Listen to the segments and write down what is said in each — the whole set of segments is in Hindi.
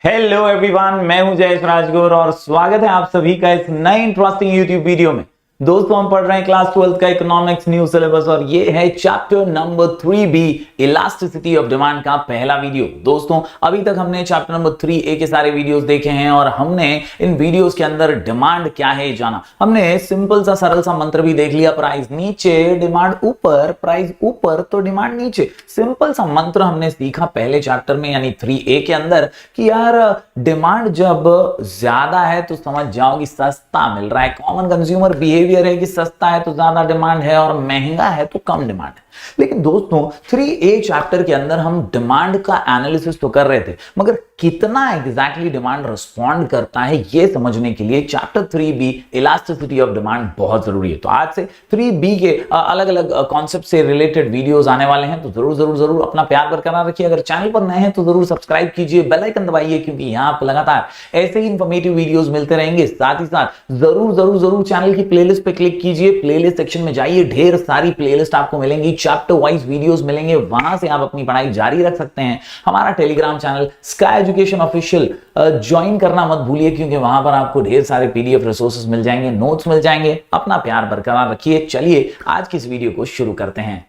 हेलो एवरीवन, मैं हूं जयेश राजगौर और स्वागत है आप सभी का इस नए इंटरेस्टिंग यूट्यूब वीडियो में। दोस्तों, हम पढ़ रहे हैं क्लास 12 का इकोनॉमिक्स न्यू सिलेबस और ये है chapter number 3B elasticity of demand का पहला वीडियो। दोस्तों, अभी तक हमने चैप्टर नंबर 3A के सारे वीडियोस देखे हैं और हमने इन वीडियोस के अंदर डिमांड क्या है जाना। हमने सिंपल सा सरल सा मंत्र भी देख लिया, प्राइस नीचे डिमांड ऊपर, प्राइस ऊपर तो डिमांड नीचे। सिंपल सा मंत्र हमने सीखा पहले चैप्टर में यानी 3A के अंदर कि यार डिमांड जब ज्यादा है तो समझ जाओ कि सस्ता मिल रहा है। कॉमन कंज्यूमर बिहेवियर है कि सस्ता है तो ज्यादा डिमांड है और महंगा है तो कम डिमांड है। लेकिन दोस्तों 3A चैप्टर के अंदर हम डिमांड का एनालिसिस तो कर रहे थे, मगर कितना एग्जैक्टली डिमांड रिस्पॉन्ड करता है यह समझने के लिए chapter 3B elasticity of demand बहुत जरूरी है। तो आज से 3B के अलग अलग कॉन्सेप्ट से रिलेटेड वीडियोस आने वाले हैं, तो जरूर जरूर जरूर अपना प्यार बरकरार रखिए। अगर चैनल पर नए हैं तो जरूर सब्सक्राइब कीजिए, बेल आइकन दबाइए, क्योंकि यहां आपको लगातार ऐसे ही इंफॉर्मेटिव वीडियोस मिलते रहेंगे। साथ ही साथ जरूर जरूर जरूर चैनल की प्लेलिस्ट पे क्लिक कीजिए, प्लेलिस्ट सेक्शन में जाइए, ढेर सारी प्लेलिस्ट आपको मिलेंगी, चैप्टर वाइज वीडियोस मिलेंगे, वहां से आप अपनी पढ़ाई जारी रख सकते हैं। हमारा Telegram channel sky education official join करना मत भूलिए, क्योंकि वहां पर आपको ढेर सारे पीडीएफ रिसोर्सेज मिल जाएंगे, नोट्स मिल जाएंगे। अपना प्यार बरकरार रखिए। चलिए आज की इस वीडियो को शुरू करते हैं।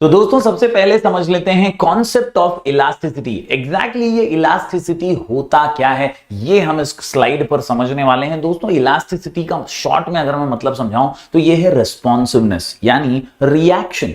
तो दोस्तों, सबसे पहले समझ लेते हैं कॉन्सेप्ट ऑफ इलास्टिसिटी। एग्जैक्टली ये इलास्टिसिटी होता क्या है, ये हम इस स्लाइड पर समझने वाले हैं। दोस्तों, इलास्टिसिटी का शॉर्ट में अगर मैं मतलब समझाऊं तो ये है रिस्पॉन्सिवनेस यानी रिएक्शन।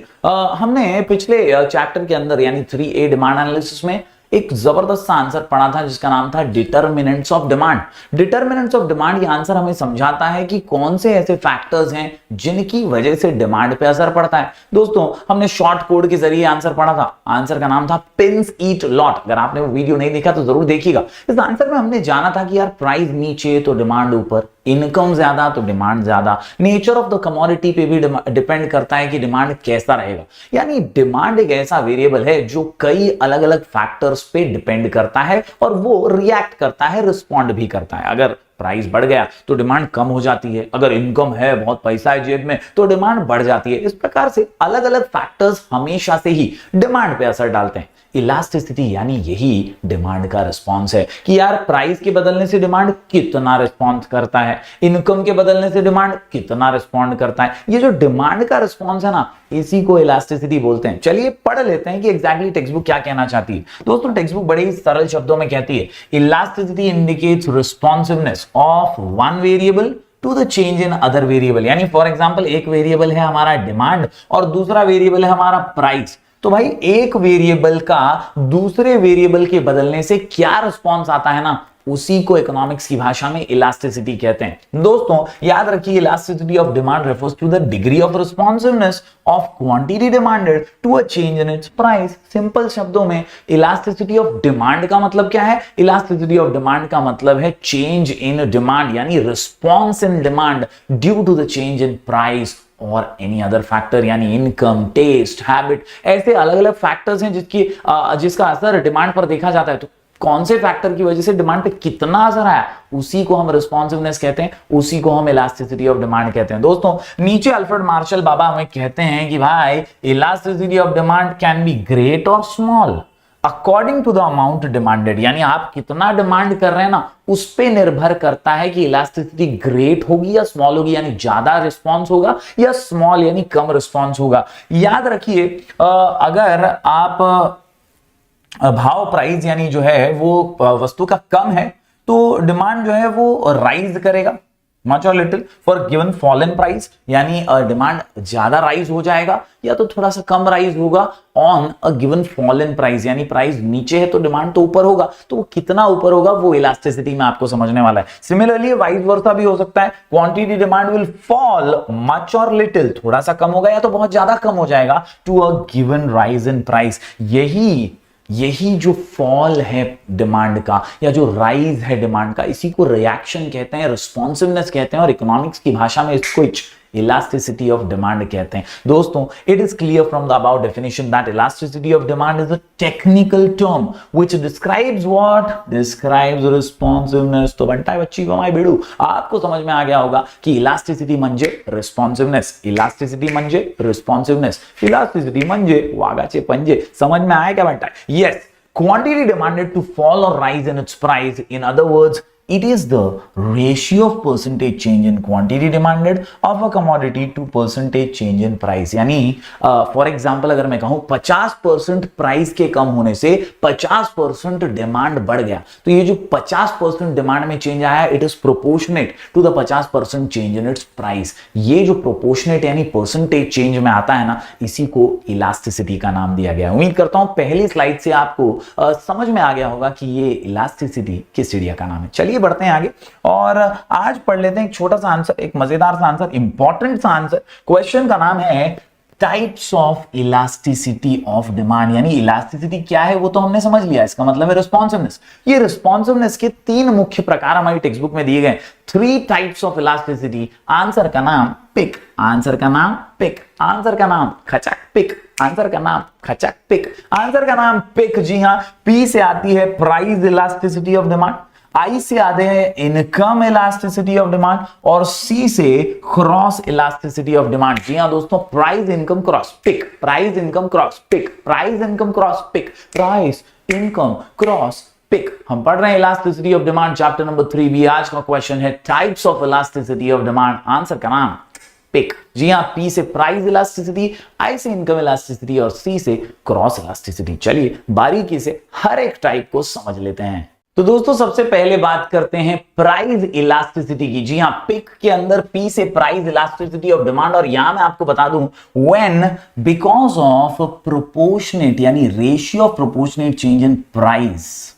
हमने पिछले चैप्टर के अंदर यानी 3A डिमांड एनालिसिस में एक जबरदस्त सा आंसर पढ़ा था जिसका नाम था determinants of demand. Determinants of demand ये आंसर हमें समझाता है कि कौन से ऐसे फैक्टर्स हैं जिनकी वजह से डिमांड पे असर पड़ता है। दोस्तों, हमने शॉर्ट कोड के जरिए आंसर पढ़ा था। आंसर का नाम था पिंस ईट लॉट। अगर आपने वो वीडियो नहीं देखा तो जरूर देखिएगा। इस आंसर में हमने जाना था कि यार प्राइस नीचे तो डिमांड ऊपर, इनकम ज्यादा तो डिमांड ज्यादा, नेचर ऑफ द कमोडिटी पे भी डिपेंड करता है कि डिमांड कैसा रहेगा। यानी डिमांड एक ऐसा वेरिएबल है जो कई अलग अलग फैक्टर्स पे डिपेंड करता है और वो रिएक्ट करता है, रिस्पॉन्ड भी करता है। अगर प्राइस बढ़ गया तो डिमांड कम हो जाती है, अगर इनकम है, बहुत पैसा है जेब में, तो डिमांड बढ़ जाती है। इस प्रकार से अलग अलग फैक्टर्स हमेशा से ही डिमांड पे असर डालते हैं। इलास्टिसिटी यानी यही डिमांड का रिस्पॉन्स है कि यार प्राइस के बदलने से डिमांड कितना रिस्पॉन्स करता है, इनकम के बदलने से डिमांड कितना रिस्पॉन्ड करता है। ये जो डिमांड का रिस्पॉन्स है ना, इसी को इलास्टिसिटी बोलते हैं। चलिए पढ़ लेते हैं कि एग्जैक्टली टेक्स्ट बुक क्या कहना चाहती है। दोस्तों, टेक्स्ट बुक बड़े ही सरल शब्दों में कहती है, elasticity indicates responsiveness of one variable to the change in other variable. यानी फॉर एग्जांपल एक वेरिएबल है हमारा डिमांड और दूसरा वेरिएबल है हमारा प्राइस। तो भाई एक वेरिएबल का दूसरे वेरिएबल के बदलने से क्या रिस्पॉन्स आता है ना, उसी को इकोनॉमिक्स की भाषा में इलास्टिसिटी कहते हैं। दोस्तों, याद रखिए, elasticity of demand refers to the degree of responsiveness of quantity demanded to a change in its price. Simple शब्दों में इलास्टिसिटी ऑफ डिमांड का मतलब क्या है? इलास्टिसिटी ऑफ डिमांड का मतलब है चेंज इन डिमांड यानी response in demand due to the change in price और एनी अदर फैक्टर, यानी इनकम, टेस्ट, हैबिट, ऐसे अलग अलग फैक्टर्स हैं जिसका असर डिमांड पर देखा जाता है। तो कौन से फैक्टर की वजह से डिमांड पे कितना असर आया, उसी को हम रिस्पॉन्सिवनेस कहते हैं, उसी को हम इलास्टिसिटी ऑफ डिमांड कहते हैं। दोस्तों, नीचे अल्फ्रेड मार्शल बाबा हमें कहते हैं कि भाई elasticity of demand can be great और small according to the amount demanded. यानी आप कितना डिमांड कर रहे हैं ना, उस पे निर्भर करता है कि इलास्टिसिटी ग्रेट होगी या स्मॉल होगी, यानी ज्यादा रिस्पॉन्स होगा या स्मॉल यानी कम रिस्पॉन्स होगा। याद रखिए, अगर आप भाव प्राइस यानी जो है वो वस्तु का कम है तो डिमांड जो है वो राइज करेगा मच और little for given fall in price, यानी डिमांड ज्यादा राइज हो जाएगा या तो थोड़ा सा कम राइज होगा on a given fall in price, यानी प्राइस नीचे है तो डिमांड तो ऊपर होगा, तो वो कितना ऊपर होगा वो इलास्टिसिटी में आपको समझने वाला है। सिमिलरली वाइस वर्सा भी हो सकता है, quantity demand will fall much और लिटिल, थोड़ा सा कम होगा या तो बहुत ज्यादा कम हो जाएगा to a given rise in price. यही जो फॉल है डिमांड का या जो राइज है डिमांड का, इसी को रिएक्शन कहते हैं, रिस्पॉन्सिवनेस कहते हैं और इकोनॉमिक्स की भाषा में इसको इलास्टिसिटी ऑफ डिमांड कहते हैं। दोस्तों, it is clear from the about definition that elasticity of demand is a technical term which describes what, describes responsiveness. तो बंटा बच्ची को माय बेडू, आपको समझ में आ गया होगा कि इलास्टिसिटी म्हणजे रिस्पॉन्सिवनेस, इलास्टिसिटी म्हणजे रिस्पॉन्सिवनेस, इलास्टिसिटी म्हणजे वाघाचे पंजे। समझ में आया क्या बंटा? Yes, quantity demanded to fall or rise in its price. In other words, it is the ratio of percentage change in quantity demanded of a commodity to percentage change in price. यानी फॉर एग्जाम्पल अगर मैं कहूं 50% प्राइस के कम होने से 50% डिमांड बढ़ गया, तो ये जो 50% डिमांड में चेंज आया, it is proportionate to the 50% change in its price. ये जो प्रोपोर्शनेट यानी परसेंटेज चेंज में आता है ना, इसी को इलास्टिसिटी का नाम दिया गया। उम्मीद करता हूं पहली स्लाइड से आपको समझ में आ गया होगा कि ये इलास्टिसिटी किस चिड़िया का नाम है। चलिए बढ़ते हैं आगे और आज पढ़ लेते हैं एक छोटा सा आंसर, एक मजेदार सा आंसर, इंपॉर्टेंट सा आंसर। क्वेश्चन का नाम है types of elasticity of demand. यानी इलास्टिसिटी क्या है वो तो हमने समझ लिया, इसका मतलब है रिस्पॉन्सिवनेस। ये रिस्पॉन्सिवनेस के 3 मुख्य प्रकार हमारी टेक्स्ट बुक में दिए गए, 3 टाइप्स ऑफ इलास्टिसिटी। आंसर का नाम पिक, आंसर का नाम पिक, आंसर का नाम खचक पिक, आंसर का नाम खचक पिक, आंसर का नाम पिक। जी हां, पी से आती है प्राइस इलास्टिसिटी ऑफ डिमांड, आई से आते हैं इनकम इलास्टिसिटी ऑफ डिमांड और सी से क्रॉस इलास्टिसिटी ऑफ डिमांड। जी हां दोस्तों, price income cross pick, price income cross pick, price income cross pick, price income cross pick. हम पढ़ रहे हैं elasticity of demand, chapter number 3 भी। आज का क्वेश्चन है types of elasticity of demand, answer का नाम पिक। जी हां, पी से प्राइस इलास्टिसिटी, आई से इनकम इलास्टिसिटी और सी से क्रॉस इलास्टिसिटी। चलिए बारीकी से हर एक टाइप को समझ लेते हैं। तो दोस्तों सबसे पहले बात करते हैं प्राइस इलास्टिसिटी की। जी हां, पिक के अंदर पी से प्राइस इलास्टिसिटी ऑफ डिमांड, और यहां मैं आपको बता दूं व्हेन बिकॉज ऑफ प्रोपोर्शनेट यानी ratio of proportionate change in price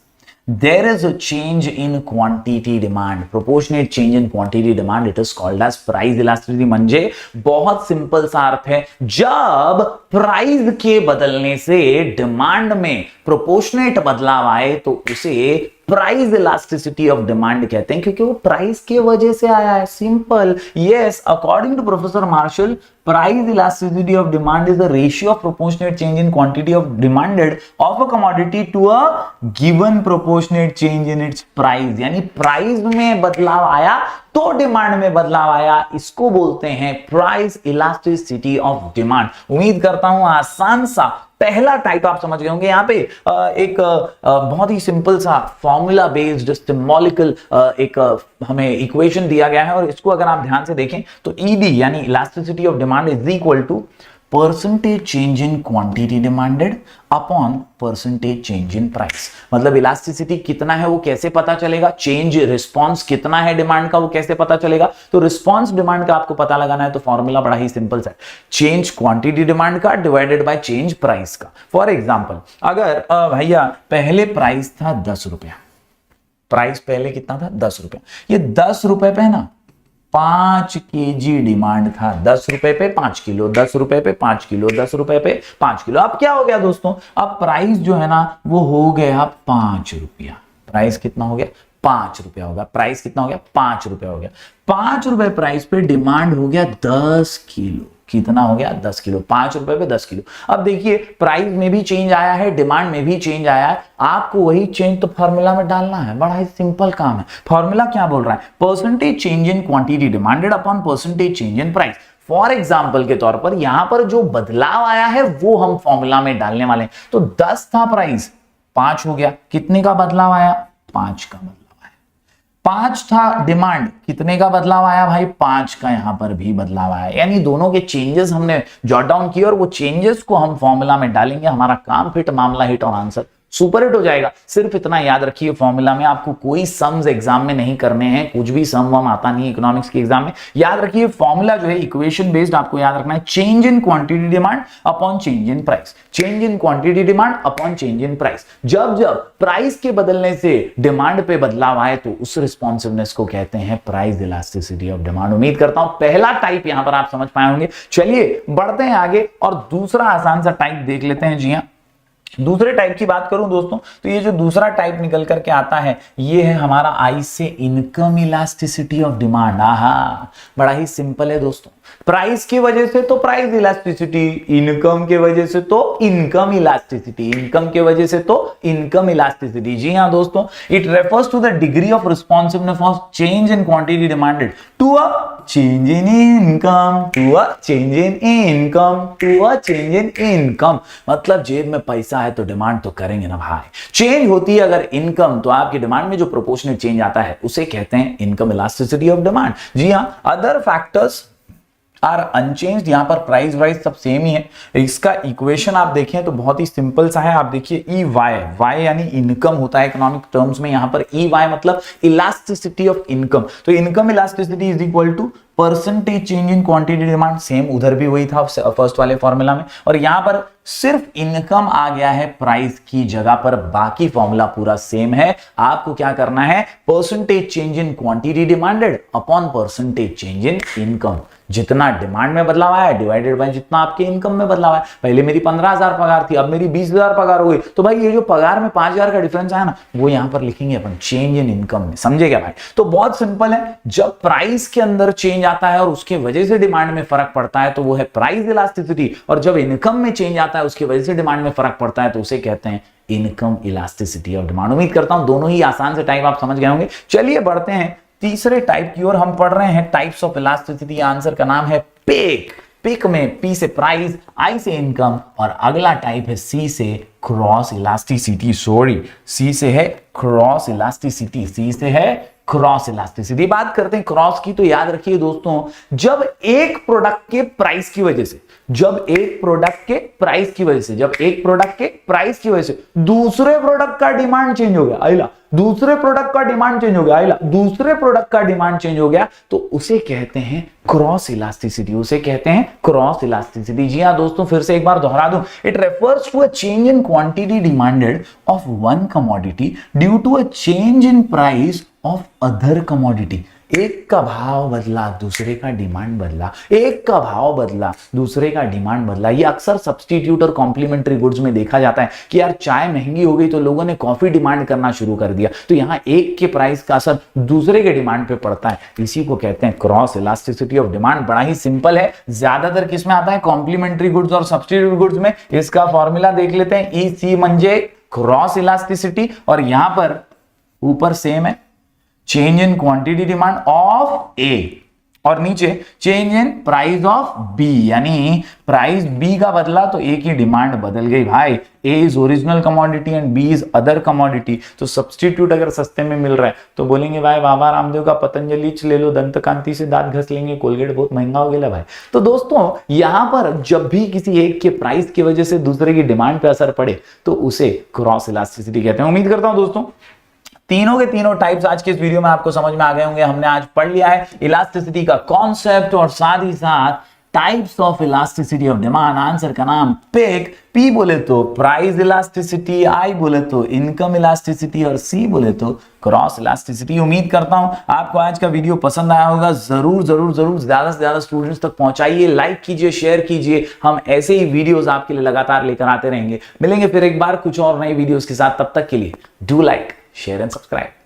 there is a change in quantity demand, proportionate change in quantity demand, it is called as price elasticity। म्हणजे बहुत सिंपल सा अर्थ है, जब प्राइस के बदलने से डिमांड में प्रोपोर्शनेट बदलाव आए तो उसे प्राइस इलास्टिसिटी ऑफ डिमांड कहते हैं, क्योंकि वो प्राइस के वजह से आया है। Simple. Yes, according to professor Marshall, price elasticity of demand is the ratio of proportionate change in quantity of demanded of a commodity to a given proportionate change in its price. यानी प्राइस में बदलाव आया तो डिमांड में बदलाव आया, इसको बोलते हैं प्राइस इलास्टिसिटी ऑफ डिमांड। उम्मीद करता हूं आसान सा पहला टाइप आप समझ गए होंगे। यहां पे एक बहुत ही सिंपल सा फॉर्मूला बेस्ड सिंबॉलिकल एक हमें इक्वेशन दिया गया है, और इसको अगर आप ध्यान से देखें तो ईडी यानी elasticity of demand is equal to percentage change in quantity demanded upon percentage change in price. मतलब इलास्टिसिटी कितना है वो कैसे पता चलेगा, चेंज रिस्पांस कितना है डिमांड का वो कैसे पता चलेगा। तो रिस्पांस डिमांड का आपको पता लगाना है, तो फॉर्मूला बड़ा ही सिंपल सा है, चेंज क्वांटिटी डिमांड का डिवाइडेड बाय चेंज प्राइस का। फॉर एग्जांपल, अगर भैया पहले प्राइस था 10 रुपया, प्राइस पहले कितना था 10 रुपया, ये 10 रुपए पे ना 5 केजी डिमांड था, 10 रुपए पे 5 किलो, 10 रुपए पे 5 किलो, 10 रुपए पे 5 किलो। अब क्या हो गया दोस्तों, अब प्राइस जो है ना वो हो गया 5 रुपया। प्राइस कितना हो गया 5 रुपया होगा, प्राइस कितना हो गया 5 रुपया हो गया। 5 रुपए प्राइस पे डिमांड हो गया 10 किलो। कितना हो गया 10 किलो, 5 रुपए पे 10 किलो। अब देखिए प्राइस में भी चेंज आया है, डिमांड में भी चेंज आया है, आपको वही चेंज तो फॉर्मूला में डालना है। बड़ा ही सिंपल काम है। फॉर्मूला क्या बोल रहा है, percentage change in quantity demanded upon percentage change in price. For example के तौर पर यहां पर जो बदलाव आया है वो हम फॉर्मूला में डालने वाले हैं। तो 10 था प्राइस, 5 हो गया, कितने का बदलाव आया 5 का बदलाव। 5 था डिमांड, कितने का बदलाव आया भाई 5 का यहां पर भी बदलाव आया। यानी दोनों के चेंजेस हमने जॉट डाउन किए और वो चेंजेस को हम फॉर्मूला में डालेंगे, हमारा काम फिट, मामला हिट और आंसर सुपर हिट हो जाएगा। सिर्फ इतना याद रखिए, फॉर्मूला में आपको कोई सम्स एग्जाम में नहीं करने हैं, कुछ भी सम वम आता नहीं इकोनॉमिक्स के एग्जाम में। याद रखिए फॉर्मूला जो है इक्वेशन बेस्ड आपको याद रखना है, change in quantity demand upon change in price, change in quantity demand upon change in price. जब जब प्राइस के बदलने से डिमांड पे बदलाव आए तो उस रिस्पॉन्सिवनेस को कहते हैं प्राइस इलास्टिसिटी ऑफ डिमांड। उम्मीद करता हूं पहला टाइप यहां पर आप समझ पाए होंगे। चलिए बढ़ते हैं आगे और दूसरा आसान सा टाइप देख लेते हैं। जी हां, दूसरे टाइप की बात करूं दोस्तों तो ये जो दूसरा टाइप निकल करके आता है ये है हमारा आई से इनकम इलास्टिसिटी ऑफ डिमांड। आहा, बड़ा ही सिंपल है दोस्तों। प्राइस की वजह से तो प्राइस इलास्टिसिटी, इनकम के वजह से तो इनकम इलास्टिसिटी, इनकम के वजह से तो इनकम इलास्टिसिटी। जी हाँ दोस्तों, it refers to the degree of responsiveness of change in quantity demanded to a change in income, to a change in income, to a change in income. मतलब जेब में पैसा है तो डिमांड तो करेंगे ना भाई। चेंज होती है अगर इनकम, तो आपकी डिमांड में जो प्रोपोर्शनल चेंज आता है उसे कहते हैं इनकम इलास्टिसिटी ऑफ डिमांड। जी हाँ, अदर फैक्टर्स आर अनचेंज्ड, यहां पर प्राइस वाइज सब सेम ही है। इसका इक्वेशन आप देखें तो बहुत ही सिंपल सा है। आप देखिए ई वाई, वाई यानी इनकम होता है इकोनॉमिक टर्म्स में, यहां पर ई वाई मतलब इलास्टिसिटी ऑफ इनकम। तो income elasticity is equal to percentage change in quantity demand, same उधर भी वही था फर्स्ट वाले फॉर्मूला में, और यहां पर सिर्फ इनकम आ गया है प्राइस की जगह पर, बाकी फॉर्मूला पूरा सेम है। आपको क्या करना है, percentage change in quantity demanded upon percentage change in income. जितना डिमांड में बदलाव आया डिवाइडेड बाय जितना आपके इनकम में बदलाव आया। पहले मेरी 15,000 पगार थी, अब मेरी 20,000 पगार हो गई, तो भाई ये जो पगार में 5,000 का डिफरेंस आया ना, वो यहां पर लिखेंगे अपन चेंज इन इनकम में। समझे क्या भाई? तो बहुत सिंपल है, जब प्राइस के अंदर चेंज आता है और उसके वजह से डिमांड में फर्क पड़ता है तो वो है प्राइस इलास्टिसिटी, और जब इनकम में चेंज आता है उसकी वजह से डिमांड में फर्क पड़ता है तो उसे कहते हैं इनकम इलास्टिसिटी ऑफ डिमांड। उम्मीद करता हूं दोनों ही आसान से टाइप आप समझ गए होंगे। चलिए बढ़ते हैं तीसरे टाइप की ओर। हम पढ़ रहे हैं टाइप्स ऑफ इलास्टिसिटी। आंसर का नाम है पिक। पिक में पी से प्राइस, आई से इनकम, और अगला टाइप है सी से क्रॉस इलास्टिसिटी। सॉरी, सी से है क्रॉस इलास्टिसिटी, सी से है क्रॉस इलास्टिसिटी। बात करते हैं क्रॉस की, तो याद रखिए दोस्तों, जब एक प्रोडक्ट के प्राइस की वजह से, जब एक प्रोडक्ट के प्राइस की वजह से, जब एक प्रोडक्ट के प्राइस की वजह से दूसरे प्रोडक्ट का डिमांड चेंज हो गया, आइला दूसरे प्रोडक्ट का डिमांड चेंज हो गया, आइला दूसरे प्रोडक्ट का डिमांड चेंज हो गया, तो उसे कहते हैं क्रॉस इलास्टिसिटी, उसे कहते हैं क्रॉस इलास्टिसिटी। जी हां दोस्तों, फिर से एक बार दोहरा दूं, it refers to a change in quantity demanded of one commodity due to a change in price of other commodity. एक का भाव बदला, दूसरे का डिमांड बदला, एक का भाव बदला, दूसरे का डिमांड बदला। ये अक्सर सब्स्टिट्यूट और कॉम्प्लीमेंट्री गुड्स में देखा जाता है कि यार चाय महंगी हो गई तो लोगों ने कॉफी डिमांड करना शुरू कर दिया, तो यहां एक के प्राइस का असर दूसरे के डिमांड पे पड़ता है। इसी को कहते हैं क्रॉस इलास्टिसिटी ऑफ डिमांड। बड़ा ही सिंपल है, ज्यादातर किसमें आता है, कॉम्प्लीमेंट्री गुड्स और सब्स्टिट्यूट गुड्स में। इसका फॉर्मूला देख लेते हैं, ई सी म्हणजे क्रॉस इलास्टिसिटी, और यहां पर ऊपर सेम है change in quantity demand of A, और नीचे change in price of B, यानी प्राइस बी का बदला तो ए की डिमांड बदल गई भाई। A is original commodity and B is other commodity. तो सब्स्टिट्यूट अगर सस्ते में मिल रहा है तो बोलेंगे भाई बाबा रामदेव का पतंजलि ले लो, दंत कांति से दांत घस लेंगे, कोलगेट बहुत महंगा हो गया भाई। तो दोस्तों यहां पर जब भी किसी एक के प्राइस की वजह से दूसरे की डिमांड पे असर पड़े तो उसे क्रॉस इलास्टिसिटी कहते हैं। उम्मीद करता हूं दोस्तों तीनों के तीनों टाइप्स आज के इस वीडियो में आपको समझ में आ गए होंगे। हमने आज पढ़ लिया है इलास्टिसिटी का कॉन्सेप्ट और साथ ही साथ types of elasticity of demand. Answer का नाम पिक, पी बोले तो प्राइस इलास्टिसिटी, आई बोले तो इनकम इलास्टिसिटी, और सी बोले तो क्रॉस इलास्टिसिटी। उम्मीद करता हूं आपको आज का वीडियो पसंद आया होगा। जरूर जरूर जरूर ज्यादा से ज्यादा स्टूडेंट्स तक पहुंचाइए, लाइक कीजिए, शेयर कीजिए। हम ऐसे ही वीडियोस आपके लिए लगातार लेकर आते रहेंगे। मिलेंगे फिर एक बार कुछ और नई वीडियोस के साथ, तब तक के लिए do like, share and subscribe.